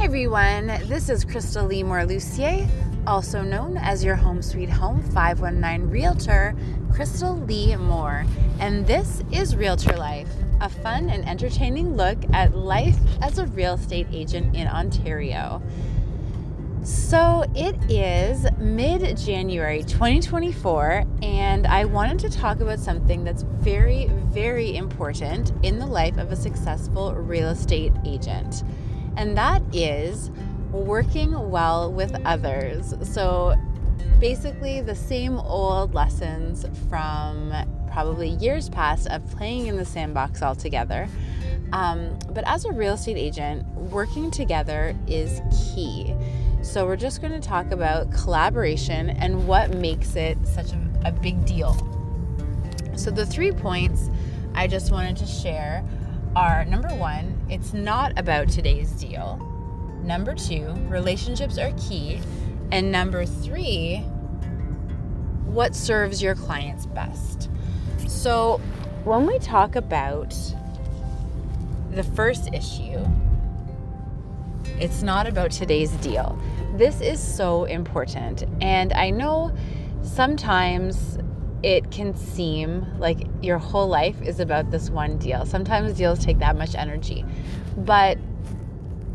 Hey everyone, this is Krystal Lucier, also known as your Home Sweet Home 519 Realtor, Krystal Lee Moore, and this is Realtor Life, a fun and entertaining look at life as a real estate agent in Ontario. So it is mid-January 2024, and I wanted to talk about something that's very, very important in the life of a successful real estate agent. And that is working well with others. So basically the same old lessons from probably years past of playing in the sandbox all together. But as a real estate agent, working together is key. So we're just going to talk about collaboration and what makes it such a big deal. So the 3 points I just wanted to share are, number 1, it's not about today's deal. Number 2, relationships are key. And number 3, what serves your clients best. So when we talk about the first issue, it's not about today's deal. This is so important. And I know sometimes it can seem like your whole life is about this one deal. Sometimes deals take that much energy. But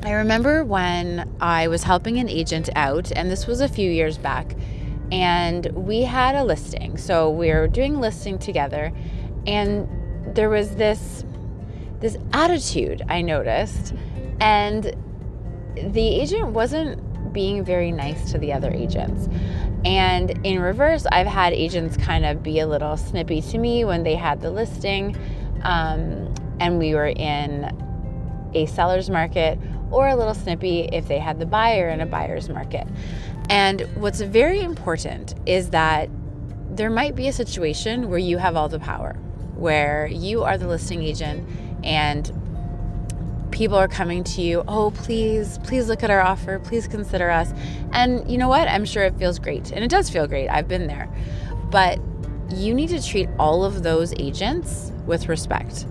I remember when I was helping an agent out, and this was a few years back, and we had a listing. So we were doing listing together, and there was this attitude I noticed, and the agent wasn't being very nice to the other agents. And in reverse, I've had agents kind of be a little snippy to me when they had the listing, and we were in a seller's market, or a little snippy if they had the buyer in a buyer's market. And what's very important is that there might be a situation where you have all the power, where you are the listing agent and people are coming to you, oh, please look at our offer, please consider us. And you know what? I'm sure it feels great. And it does feel great. I've been there. But you need to treat all of those agents with respect.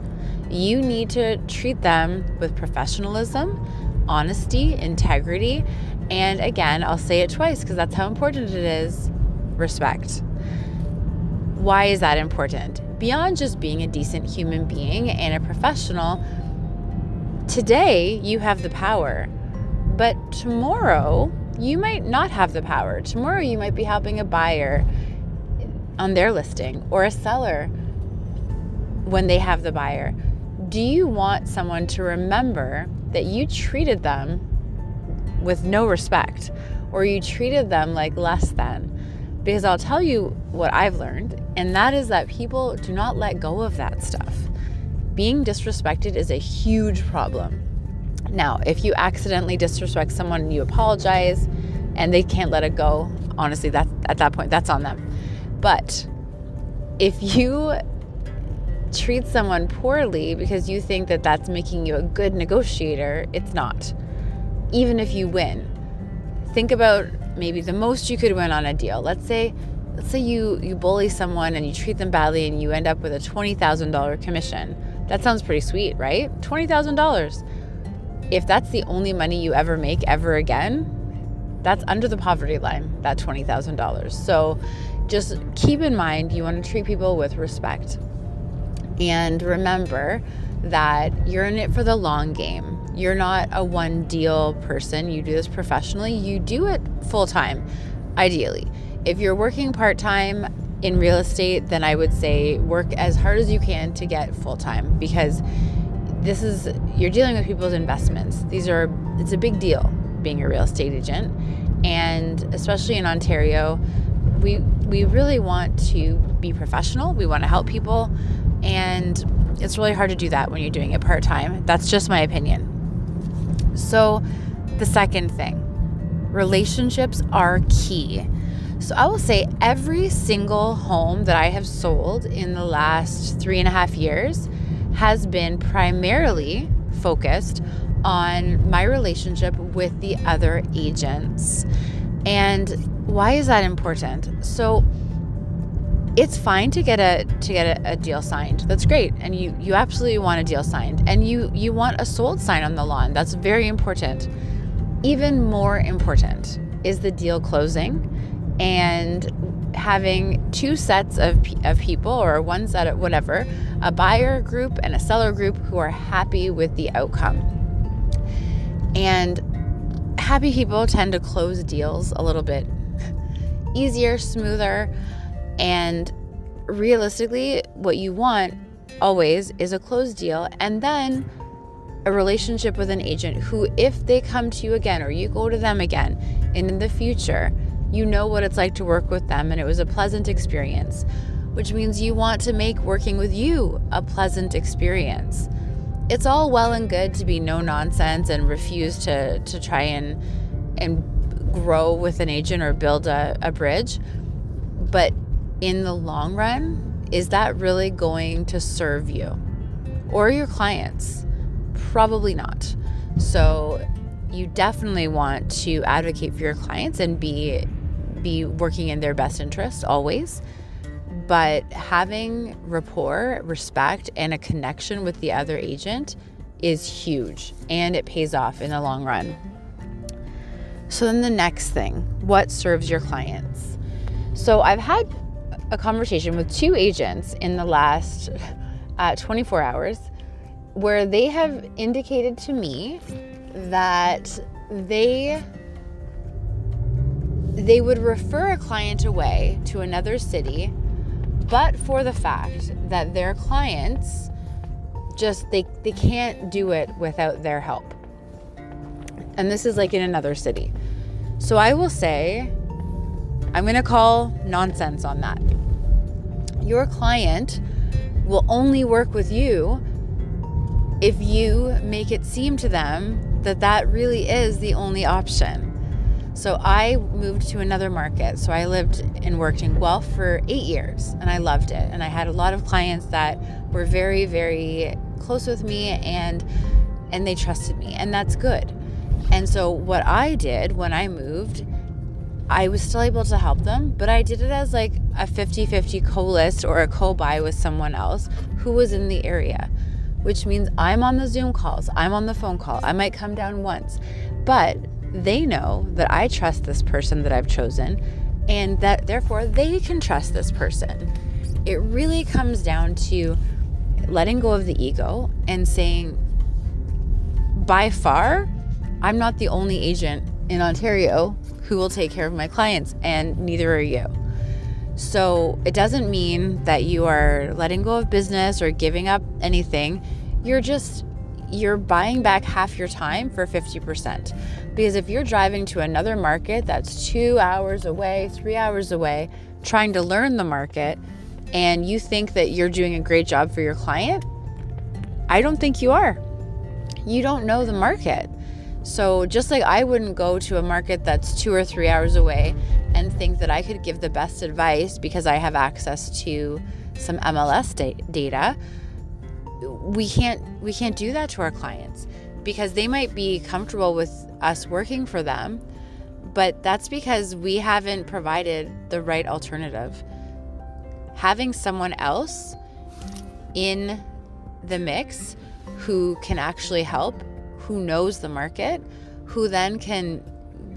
You need to treat them with professionalism, honesty, integrity, and again, I'll say it twice because that's how important it is, respect. Why is that important? Beyond just being a decent human being and a professional, today you have the power, but tomorrow you might not have the power. Tomorrow you might be helping a buyer on their listing or a seller when they have the buyer. Do you want someone to remember that you treated them with no respect, or you treated them like less than? Because I'll tell you what I've learned, and that is that people do not let go of that stuff. Being disrespected is a huge problem. Now, if you accidentally disrespect someone and you apologize and they can't let it go, honestly, that at that point, that's on them. But if you treat someone poorly because you think that that's making you a good negotiator, it's not. Even if you win, think about maybe the most you could win on a deal. Let's say you bully someone and you treat them badly and you end up with a $20,000 commission. That sounds pretty sweet, right? $20,000. If that's the only money you ever make ever again, that's under the poverty line, that $20,000. So just keep in mind, you want to treat people with respect. And remember that you're in it for the long game. You're not a one deal person. You do this professionally. You do it full time, ideally. If you're working part-time in real estate, then I would say work as hard as you can to get full-time, because you're dealing with people's investments. It's a big deal being a real estate agent. And especially in Ontario, we really want to be professional. We want to help people. And it's really hard to do that when you're doing it part-time. That's just my opinion. So the second thing, relationships are key. So I will say every single home that I have sold in the last 3.5 years has been primarily focused on my relationship with the other agents. And why is that important? So it's fine to get a deal signed. That's great. And you absolutely want a deal signed. And you want a sold sign on the lawn. That's very important. even more important is the deal closing and having two sets of people, or one set of whatever, a buyer group and a seller group who are happy with the outcome. And happy people tend to close deals a little bit easier, smoother, and realistically, what you want always is a closed deal, and then a relationship with an agent who, if they come to you again or you go to them again, and in the future, you know what it's like to work with them and it was a pleasant experience, which means you want to make working with you a pleasant experience. It's all well and good to be no nonsense and refuse to try and grow with an agent or build a bridge. But in the long run, is that really going to serve you or your clients? Probably not. So you definitely want to advocate for your clients and be working in their best interest always. But having rapport, respect, and a connection with the other agent is huge, and it pays off in the long run. So then the next thing, what serves your clients? So I've had a conversation with two agents in the last 24 hours where they have indicated to me that they would refer a client away to another city, but for the fact that their clients just, they can't do it without their help. And this is like in another city. So I will say, I'm going to call nonsense on that. Your client will only work with you if you make it seem to them that that really is the only option. So I moved to another market. So I lived and worked in Guelph for 8 years, and I loved it. And I had a lot of clients that were very, very close with me, and they trusted me, and that's good. And so what I did when I moved, I was still able to help them, but I did it as like a 50-50 co-list or a co-buy with someone else who was in the area, which means I'm on the Zoom calls, I'm on the phone call, I might come down once, but they know that I trust this person that I've chosen, and that therefore they can trust this person. It really comes down to letting go of the ego and saying, by far, I'm not the only agent in Ontario who will take care of my clients, and neither are you. So it doesn't mean that you are letting go of business or giving up anything. You're buying back half your time for 50%. Because if you're driving to another market that's 2 hours away, 3 hours away, trying to learn the market, and you think that you're doing a great job for your client, I don't think you are. You don't know the market. So just like I wouldn't go to a market that's 2 or 3 hours away and think that I could give the best advice because I have access to some MLS data, we can't do that to our clients, because they might be comfortable with us working for them, but that's because we haven't provided the right alternative. Having someone else in the mix who can actually help, who knows the market, who then can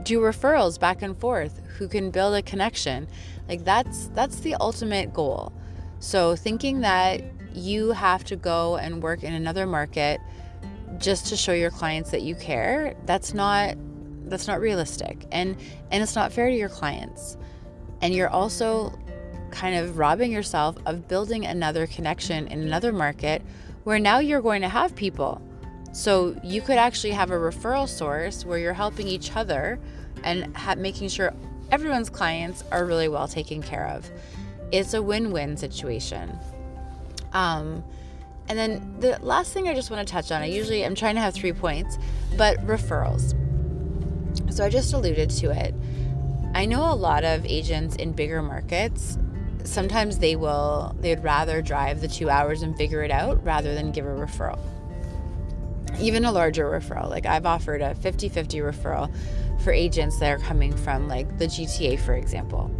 do referrals back and forth, who can build a connection, like that's the ultimate goal. So thinking that you have to go and work in another market just to show your clients that you care, that's not realistic, and it's not fair to your clients. And you're also kind of robbing yourself of building another connection in another market where now you're going to have people. So you could actually have a referral source where you're helping each other and making sure everyone's clients are really well taken care of. It's a win-win situation. And then the last thing I just want to touch on, I'm trying to have 3 points, but referrals. So I just alluded to it. I know a lot of agents in bigger markets, sometimes they'd rather drive the 2 hours and figure it out rather than give a referral. Even a larger referral. Like I've offered a 50-50 referral for agents that are coming from like the GTA, for example.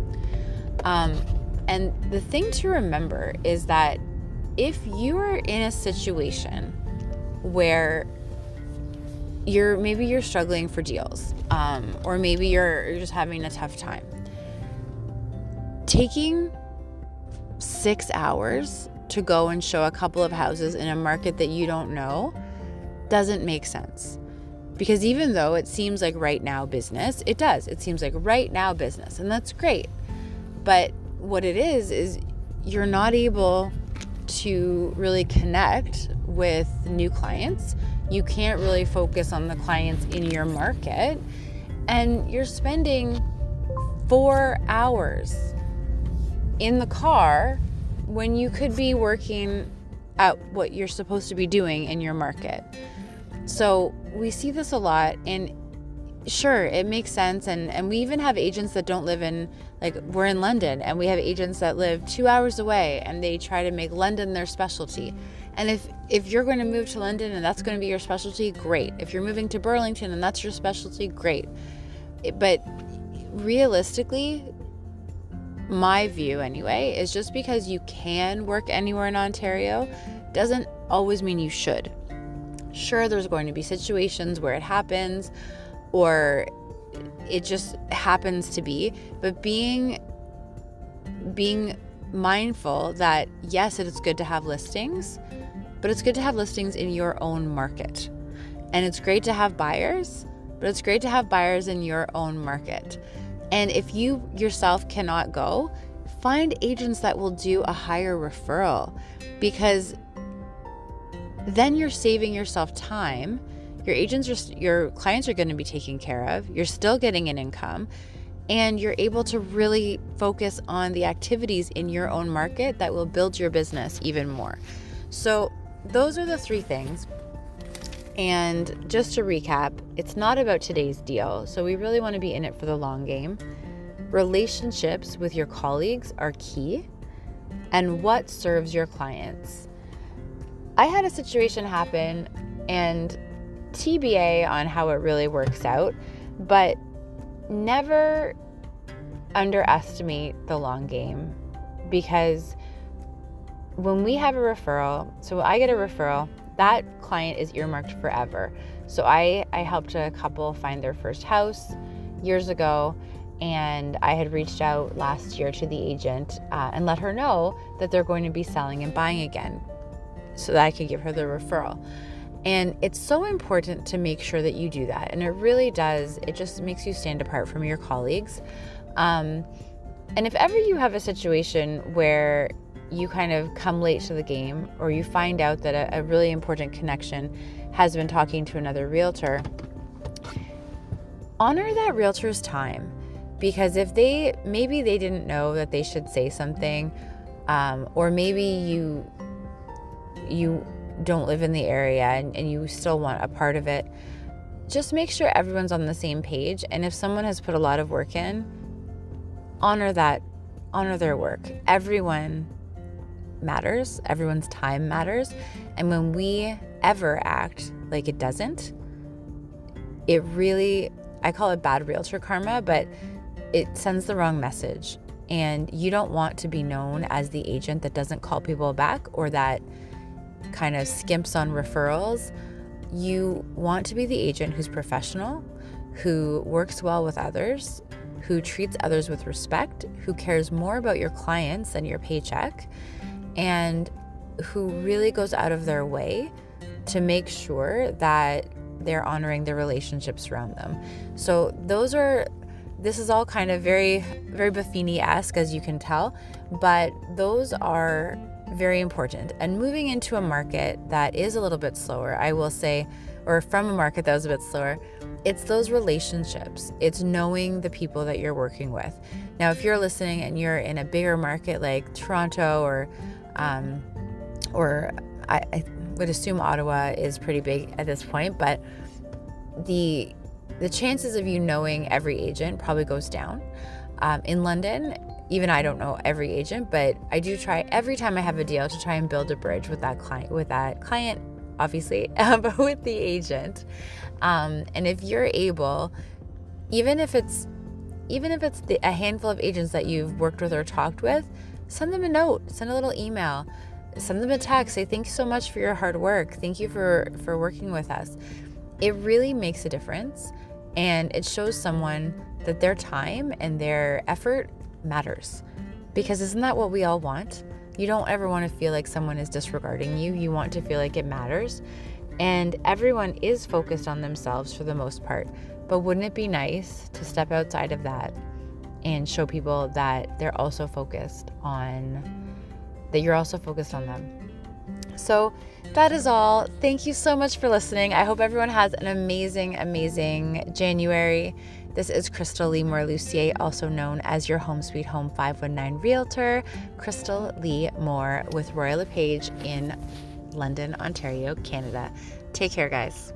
And the thing to remember is that if you are in a situation where maybe you're struggling for deals, or maybe you're just having a tough time. Taking 6 hours to go and show a couple of houses in a market that you don't know doesn't make sense. Because even though it seems like right now business, it does. It seems like right now business, and that's great. But what it is you're not able to really connect with new clients. You can't really focus on the clients in your market, and you're spending 4 hours in the car when you could be working at what you're supposed to be doing in your market. So we see this a lot, and sure, it makes sense. And we even have agents that don't live in, like, we're in London, and we have agents that live 2 hours away, and they try to make London their specialty. And if you're going to move to London and that's going to be your specialty, great. If you're moving to Burlington and that's your specialty, great. But realistically, my view anyway, is just because you can work anywhere in Ontario doesn't always mean you should. Sure, there's going to be situations where it happens, or it just happens to be, but being mindful that yes, it is good to have listings, but it's good to have listings in your own market. And it's great to have buyers, but it's great to have buyers in your own market. And if you yourself cannot go, find agents that will do a higher referral, because then you're saving yourself time. Your clients are going to be taken care of. You're still getting an income, and you're able to really focus on the activities in your own market that will build your business even more. So those are the 3 things. And just to recap, it's not about today's deal. So we really want to be in it for the long game. Relationships with your colleagues are key, and what serves your clients. I had a situation happen, and TBA on how it really works out, but never underestimate the long game, because when we have a referral, so I get a referral, that client is earmarked forever. So I helped a couple find their first house years ago, and I had reached out last year to the agent and let her know that they're going to be selling and buying again, so that I could give her the referral. And it's so important to make sure that you do that. And it really does. It just makes you stand apart from your colleagues. And if ever you have a situation where you kind of come late to the game, or you find out that a really important connection has been talking to another realtor, honor that realtor's time. Because if maybe they didn't know that they should say something, or maybe you don't live in the area and you still want a part of it, just make sure everyone's on the same page. And if someone has put a lot of work in, honor their work. Everyone matters. Everyone's time matters. And when we ever act like it doesn't, it really, I call it bad realtor karma, but it sends the wrong message. And you don't want to be known as the agent that doesn't call people back, or that kind of skimps on referrals. You want to be the agent who's professional, who works well with others, who treats others with respect, who cares more about your clients than your paycheck, and who really goes out of their way to make sure that they're honoring the relationships around them. So this is all kind of very, very Buffini-esque, as you can tell, but those are very important. And moving into a market that is a little bit slower, I will say, or from a market that was a bit slower, it's those relationships. It's knowing the people that you're working with. Now, if you're listening and you're in a bigger market like Toronto, or I would assume Ottawa is pretty big at this point, but the chances of you knowing every agent probably goes down. In London, even I don't know every agent, but I do try every time I have a deal to try and build a bridge with that client, obviously, but with the agent. And if you're able, even if it's a handful of agents that you've worked with or talked with, send them a note, send a little email, send them a text, say thank you so much for your hard work. Thank you for working with us. it really makes a difference, and it shows someone that their time and their effort matters. Because isn't that what we all want? You don't ever want to feel like someone is disregarding you. You want to feel like it matters. And everyone is focused on themselves for the most part. But wouldn't it be nice to step outside of that and show people that they're also focused on, that you're also focused on them? So that is all. Thank you so much for listening. I hope everyone has an amazing, amazing January. This is Krystal Lee Moore-Lucier, also known as your Home Sweet Home 519 Realtor, Krystal Lee Moore with Royal LePage in London, Ontario, Canada. Take care, guys.